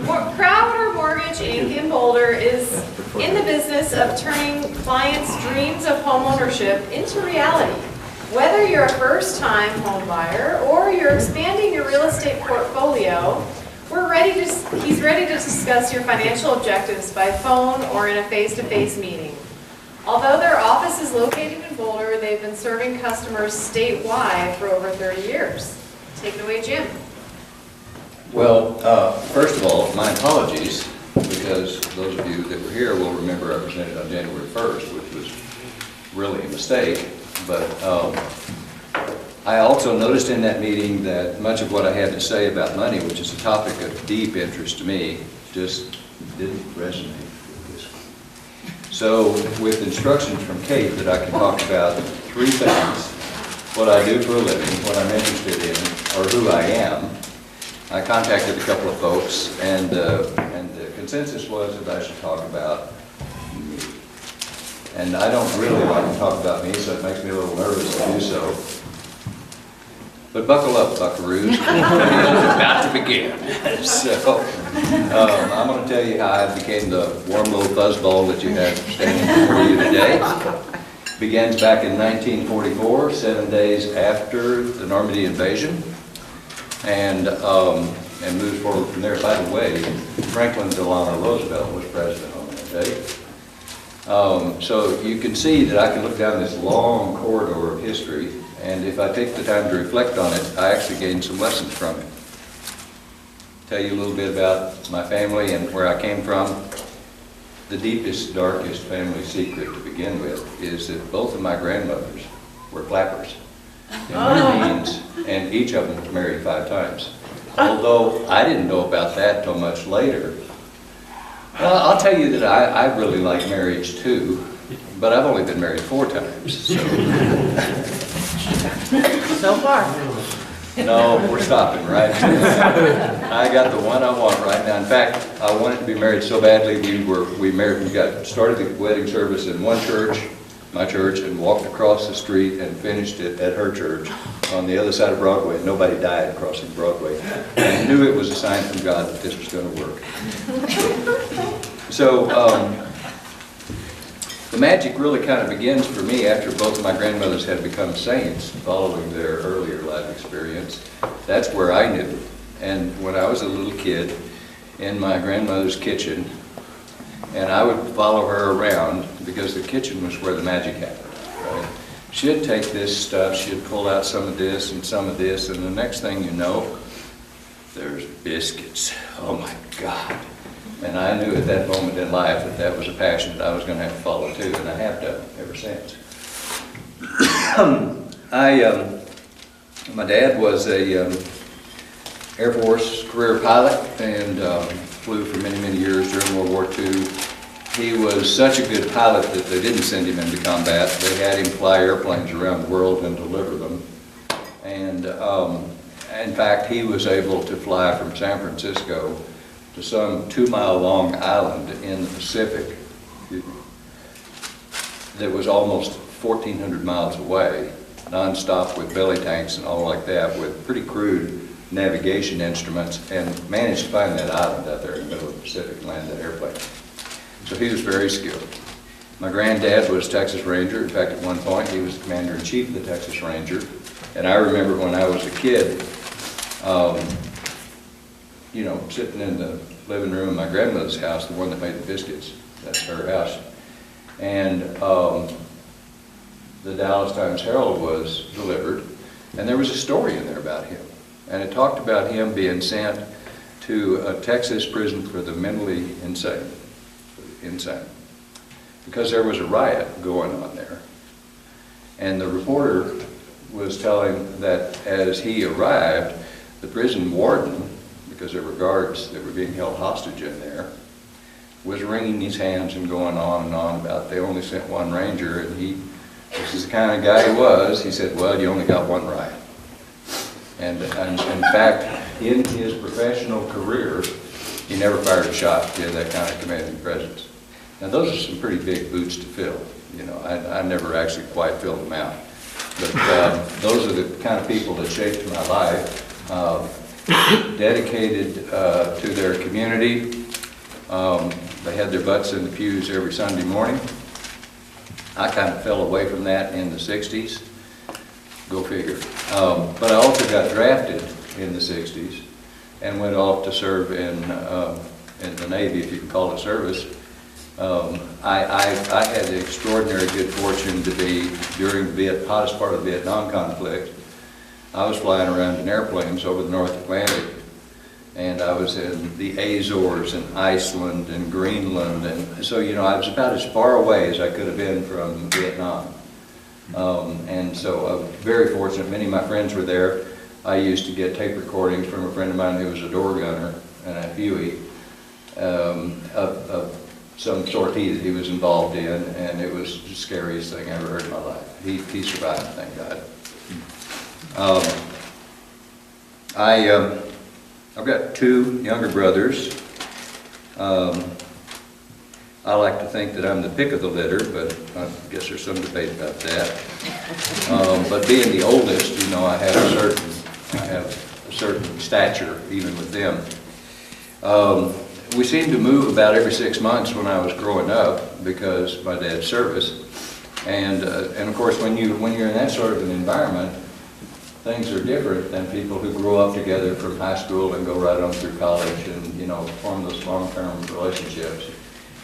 Crowder Mortgage Inc. in Boulder is in the business of turning clients' dreams of home ownership into reality. Whether you're a first-time home buyer or you're expanding your real estate portfolio, he's ready to discuss your financial objectives by phone or in a face-to-face meeting. Although their office is located in Boulder, they've been serving customers statewide for over 30 years. Take it away, Jim. Well, first of all, my apologies, because those of you that were here will remember I presented on January 1st, which was really a mistake. But I also noticed in that meeting that much of what I had to say about money, which is a topic of deep interest to me, just didn't resonate with this. So with instructions from Kate that I can talk about three things: what I do for a living, what I'm interested in, or who I am. I contacted a couple of folks, and the consensus was that I should talk about me. And I don't really like to talk about me, so it makes me a little nervous to do so. But buckle up, buckaroos. It's about to begin. So I'm going to tell you how I became the warm little fuzzball that you have standing before you today. Begins back in 1944, 7 days after the Normandy invasion, and moved forward from there. By the way, Franklin Delano Roosevelt was president on that day. So you can see that I can look down this long corridor of history, and if I take the time to reflect on it, I actually gained some lessons from it. Tell you a little bit about my family and where I came from. The deepest, darkest family secret to begin with is that both of my grandmothers were flappers in their means, and each of them was married 5 times. Although I didn't know about that till much later. Well, I'll tell you that I really like marriage too, but I've only been married 4 times. So far. No, we're stopping, right? I got the one I want right now. In fact, I wanted to be married so badly, we started the wedding service in one church, my church, and walked across the street and finished it at her church on the other side of Broadway. Nobody died crossing Broadway. And I knew it was a sign from God that this was going to work. So the magic really kind of begins for me after both of my grandmothers had become saints following their earlier life experience. That's where I knew. And when I was a little kid in my grandmother's kitchen, and I would follow her around because the kitchen was where the magic happened. Right? She'd take this stuff, she'd pull out some of this and some of this, and the next thing you know, there's biscuits. Oh my God. And I knew at that moment in life that that was a passion that I was going to have to follow too, and I have done ever since. My dad was a Air Force career pilot and flew for many, many years during World War II. He was such a good pilot that they didn't send him into combat. They had him fly airplanes around the world and deliver them. And in fact, he was able to fly from San Francisco to some 2-mile-long island in the Pacific that was almost 1,400 miles away, non-stop with belly tanks and all like that, with pretty crude navigation instruments, and managed to find that island out there in the middle of the Pacific and land that airplane. So he was very skilled. My granddad was Texas Ranger. In fact, at one point, he was the commander-in-chief of the Texas Ranger. And I remember when I was a kid, you know, sitting in the living room of my grandmother's house, the one that made the biscuits. That's her house. And the Dallas Times-Herald was delivered, and there was a story in there about him. And it talked about him being sent to a Texas prison for the mentally insane, because there was a riot going on there. And the reporter was telling that as he arrived, the prison warden, because there were guards that were being held hostage in there, was wringing his hands and going on and on about they only sent one ranger, and this is the kind of guy he was, he said, well, you only got one riot. And in fact, in his professional career, he never fired a shot. He had that kind of commanding presence. Now those are some pretty big boots to fill. You know, I never actually quite filled them out. But those are the kind of people that shaped my life. dedicated to their community. They had their butts in the pews every Sunday morning. I kind of fell away from that in the 60s. Go figure. But I also got drafted in the 60s and went off to serve in the Navy, if you can call it service. I had the extraordinary good fortune to be, during the hottest part of the Vietnam conflict, I was flying around in airplanes over the North Atlantic, and I was in the Azores and Iceland and Greenland, and so, you know, I was about as far away as I could have been from Vietnam. And so I was very fortunate. Many of my friends were there. I used to get tape recordings from a friend of mine who was a door gunner and a Huey of some sortie that he was involved in, and it was the scariest thing I ever heard in my life. He survived, thank God. I've got two younger brothers. I like to think that I'm the pick of the litter, but I guess there's some debate about that. But being the oldest, you know, I have a certain stature even with them. We seemed to move about every 6 months when I was growing up because of my dad's service, and of course when you're in that sort of an environment, things are different than people who grow up together from high school and go right on through college and, you know, form those long-term relationships.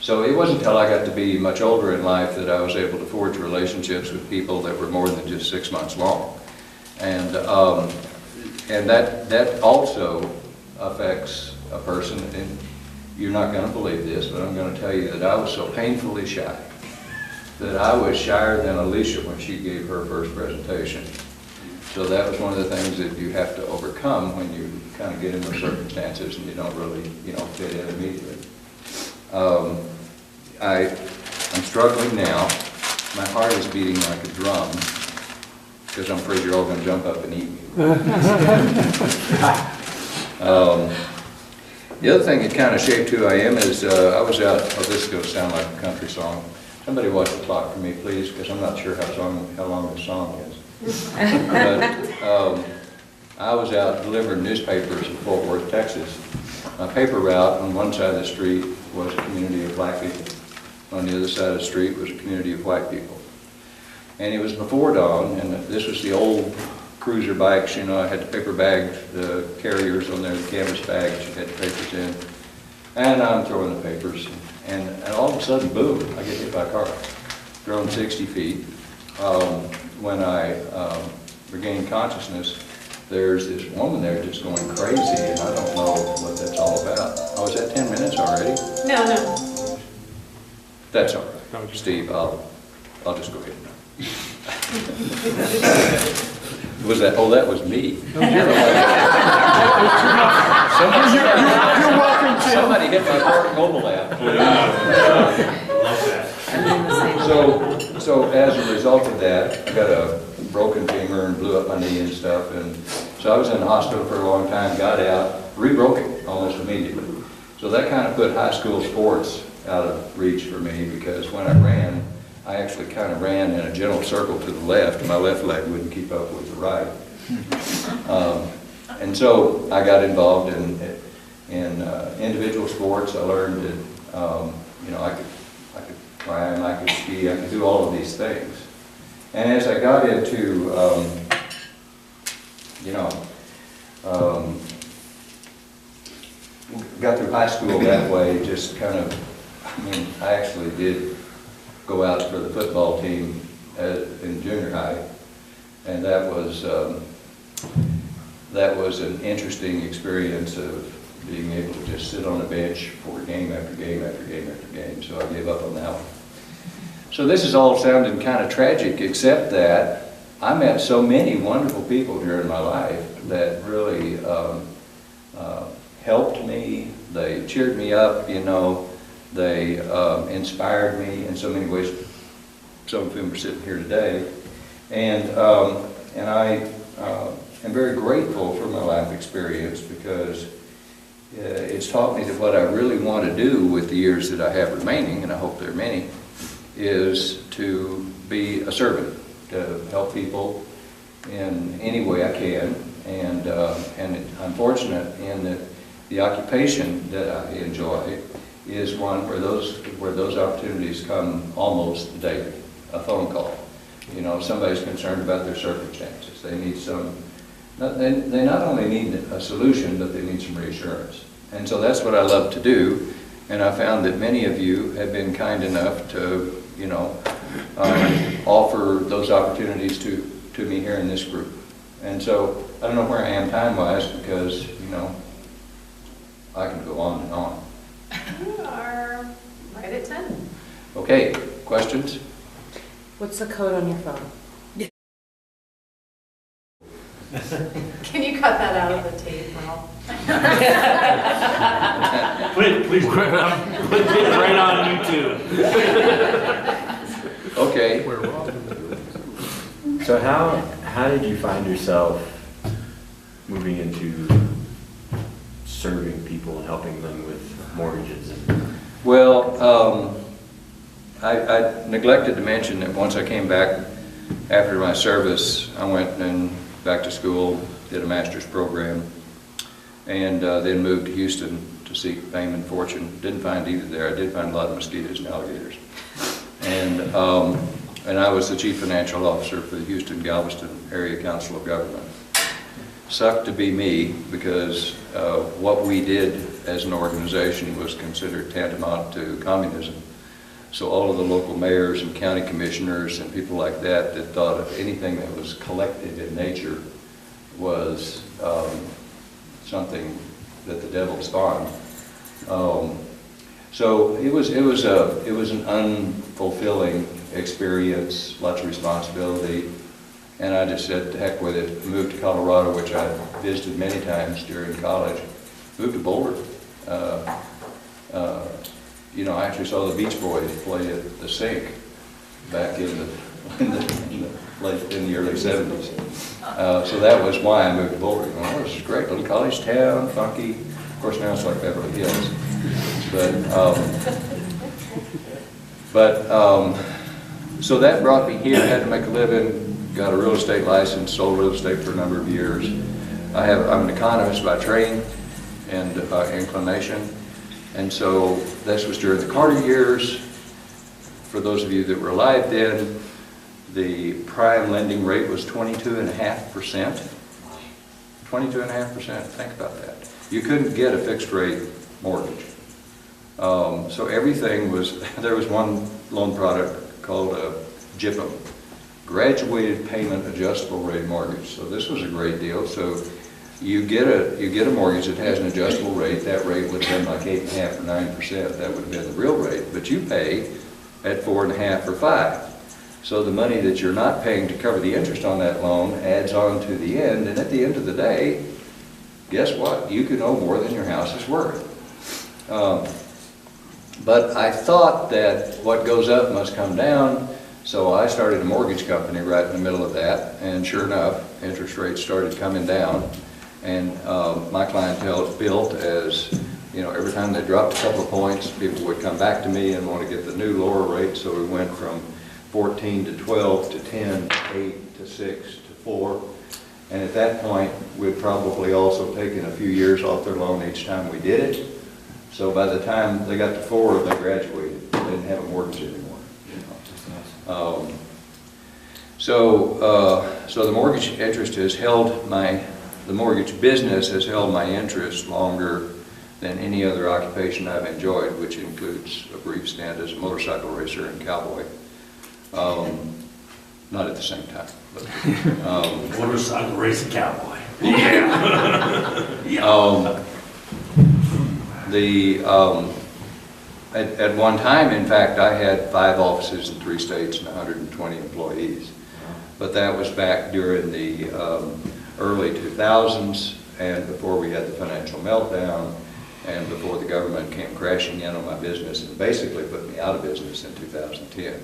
So it wasn't until I got to be much older in life that I was able to forge relationships with people that were more than just 6 months long. And that also affects a person, and you're not going to believe this, but I'm going to tell you that I was so painfully shy that I was shyer than Alicia when she gave her first presentation. So that was one of the things that you have to overcome when you kind of get in those circumstances and you don't really, you know, fit in immediately. I'm struggling now. My heart is beating like a drum because I'm afraid you're all going to jump up and eat me. The other thing that kind of shaped who I am is I was out, oh, this is going to sound like a country song. Somebody watch the clock for me, please, because I'm not sure how long this song is. But I was out delivering newspapers in Fort Worth, Texas. My paper route on one side of the street was a community of black people. On the other side of the street was a community of white people. And it was before dawn, and this was the old cruiser bikes, you know, I had the paper bags, the carriers on there, the canvas bags, you had the papers in. And I'm throwing the papers, and all of a sudden, boom, I get hit by a car, thrown 60 feet. When I regained consciousness, there's this woman there just going crazy, and I don't know what that's all about. Oh, is that 10 minutes already? No. That's all right. Steve, I'll just go ahead now. Was that? Oh, that was me. You're welcome to. Somebody hit my mobile app. Love that. So as a result of that, I got a broken femur and blew up my knee and stuff, and so I was in the hospital for a long time, got out, re-broke it almost immediately. So that kind of put high school sports out of reach for me, because when I ran, I actually kind of ran in a gentle circle to the left. My left leg wouldn't keep up with the right. And so I got involved in individual sports. I learned that you know, I could climb, I could ski, I could do all of these things. And as I got into you know, got through high school that way, just kind of, I mean, I actually did go out for the football team in junior high, and that was an interesting experience of being able to just sit on a bench for game after game after game after game, so I gave up on that one. So this is all sounding kind of tragic, except that I met so many wonderful people during my life that really helped me. They cheered me up, you know. They inspired me in so many ways. Some of whom are sitting here today, and I am very grateful for my life experience, because it's taught me that what I really want to do with the years that I have remaining, and I hope there are many, is to be a servant, to help people in any way I can. And I'm fortunate in that the occupation that I enjoy is one where those opportunities come almost daily. A phone call. You know, somebody's concerned about their circumstances. They need they not only need a solution, but they need some reassurance. And so that's what I love to do. And I found that many of you have been kind enough to, you know, offer those opportunities to me here in this group. And so I don't know where I am time-wise because, you know, I can go on and on. You are right at 10. Okay, questions? What's the code on your phone? Can you cut that out of the tape, Mel? Please put it right on YouTube. Okay. So how did you find yourself moving into serving people and helping them with mortgages? Well, I neglected to mention that once I came back after my service, I went back to school, did a master's program, and then moved to Houston to seek fame and fortune. Didn't find either there. I did find a lot of mosquitoes and alligators. And I was the chief financial officer for the Houston-Galveston Area Council of Government. Sucked to be me because what we did as an organization was considered tantamount to communism. So all of the local mayors and county commissioners and people like that thought of anything that was collective in nature was something that the devil spawned. So it was an unfulfilling experience, lots of responsibility, and I just said, to heck with it. Moved to Colorado, which I visited many times during college. Moved to Boulder. You know, I actually saw the Beach Boys play at the Sink back in the early 70s. So that was why I moved to Boulder. You know, this is great, little college town, funky. Of course, now it's like Beverly Hills. So that brought me here. Had to make a living. Got a real estate license. Sold real estate for a number of years. I'm an economist by training and inclination. And so this was during the Carter years. For those of you that were alive then, the prime lending rate was 22.5%. 22.5%, think about that. You couldn't get a fixed rate mortgage. So everything was, there was one loan product called a GPM, Graduated Payment Adjustable Rate Mortgage. So this was a great deal. So you get a mortgage that has an adjustable rate. That rate would have been like 8.5 or 9%. That would have been the real rate. But you pay at 4.5 or 5. So the money that you're not paying to cover the interest on that loan adds on to the end. And at the end of the day, guess what? You can owe more than your house is worth. But I thought that what goes up must come down. So I started a mortgage company right in the middle of that. And sure enough, interest rates started coming down. And my clientele built as, you know, every time they dropped a couple of points, people would come back to me and want to get the new lower rate. So we went from 14 to 12 to 10 to 8 to 6 to 4. And at that point, we'd probably also taken a few years off their loan each time we did it. So by the time they got to 4, they graduated. They didn't have a mortgage anymore. You know? So the mortgage interest has held the mortgage business has held my interest longer than any other occupation I've enjoyed, which includes a brief stint as a motorcycle racer and cowboy. Not at the same time. But, Motorcycle racing cowboy. Yeah. At one time, in fact, I had 5 offices in 3 states and 120 employees. But that was back during the early 2000s and before we had the financial meltdown and before the government came crashing in on my business and basically put me out of business in 2010.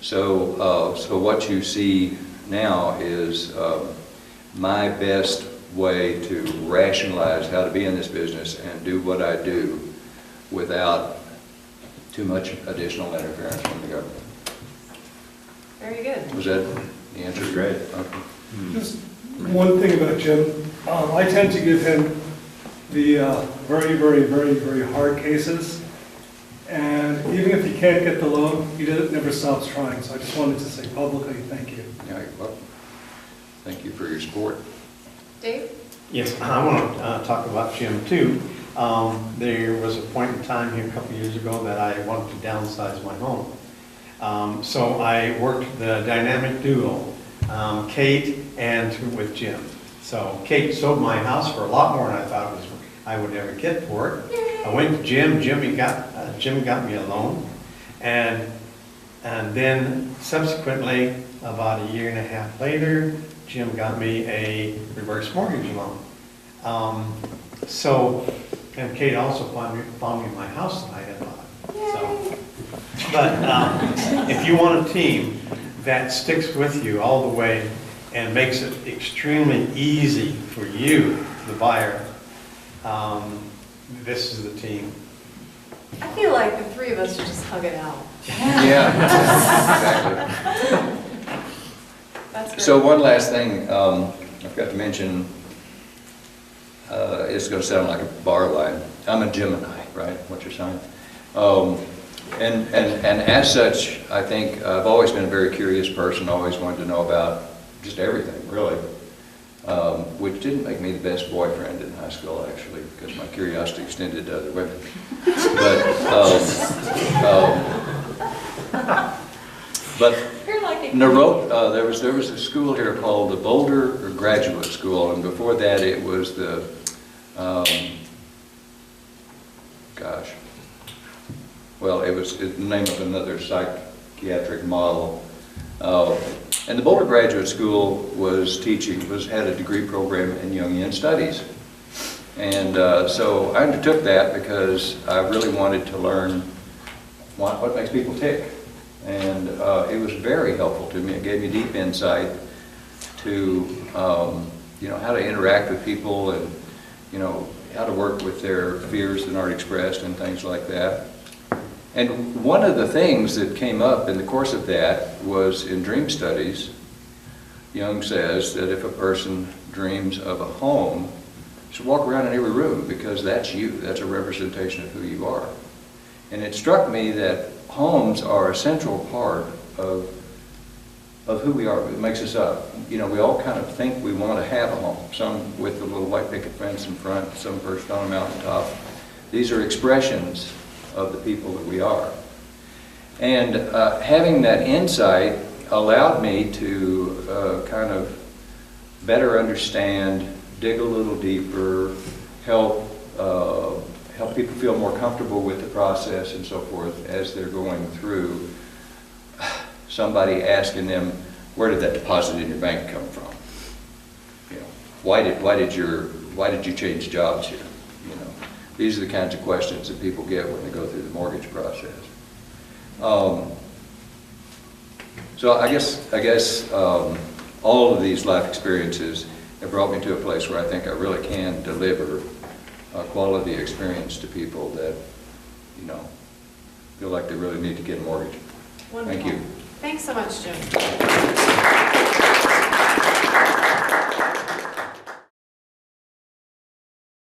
So what you see now is my best way to rationalize how to be in this business and do what I do without too much additional interference from the government. Very good. Was that the answer? Great. Okay. Just one thing about Jim. I tend to give him the very, very, very, very hard cases. And even if he can't get the loan, he never stops trying. So I just wanted to say publicly, thank you. Yeah, you're welcome. Thank you for your support. Dave? Yes, I want to talk about Jim too. There was a point in time here a couple years ago that I wanted to downsize my home. So I worked the dynamic duo, Kate and with Jim. So Kate sold my house for a lot more than I thought I would ever get for it. I went to Jim. Jim got me a loan, and then subsequently, about a year and a half later, Jim got me a reverse mortgage loan. And Kate also found me my house that I had bought. So, but if you want a team that sticks with you all the way and makes it extremely easy for you, the buyer, this is the team. I feel like the three of us should just hug it out. Yeah, exactly. That's great. So one last thing, I forgot to mention, it's going to sound like a bar line. I'm a Gemini, right? What's your sign? And as such, I think I've always been a very curious person, always wanted to know about just everything, really, which didn't make me the best boyfriend in high school, actually, because my curiosity extended to other women. But You're like a there was a school here called the Boulder Graduate School, and before that it was the, it was the name of another psychiatric model. And the Boulder Graduate School had a degree program in Jungian studies. And so I undertook that because I really wanted to learn what makes people tick. And it was very helpful to me. It gave me deep insight to, how to interact with people and, how to work with their fears that aren't expressed and things like that. And one of the things that came up in the course of that was in dream studies, Jung says that if a person dreams of a home, you should walk around in every room because that's you. That's a representation of who you are. And it struck me that homes are a central part of who we are. It makes us up. We all kind of think we want to have a home. Some with a little white picket fence in front, some perched on a mountaintop. These are expressions of the people that we are. And having that insight allowed me to kind of better understand, dig a little deeper, help people feel more comfortable with the process and so forth as they're going through. Somebody asking them, where did that deposit in your bank come from? Why did you change jobs here? These are the kinds of questions that people get when they go through the mortgage process. So I guess all of these life experiences have brought me to a place where I think I really can deliver a quality experience to people that, feel like they really need to get a mortgage. Wonderful. Thank you. Thanks so much, Jim.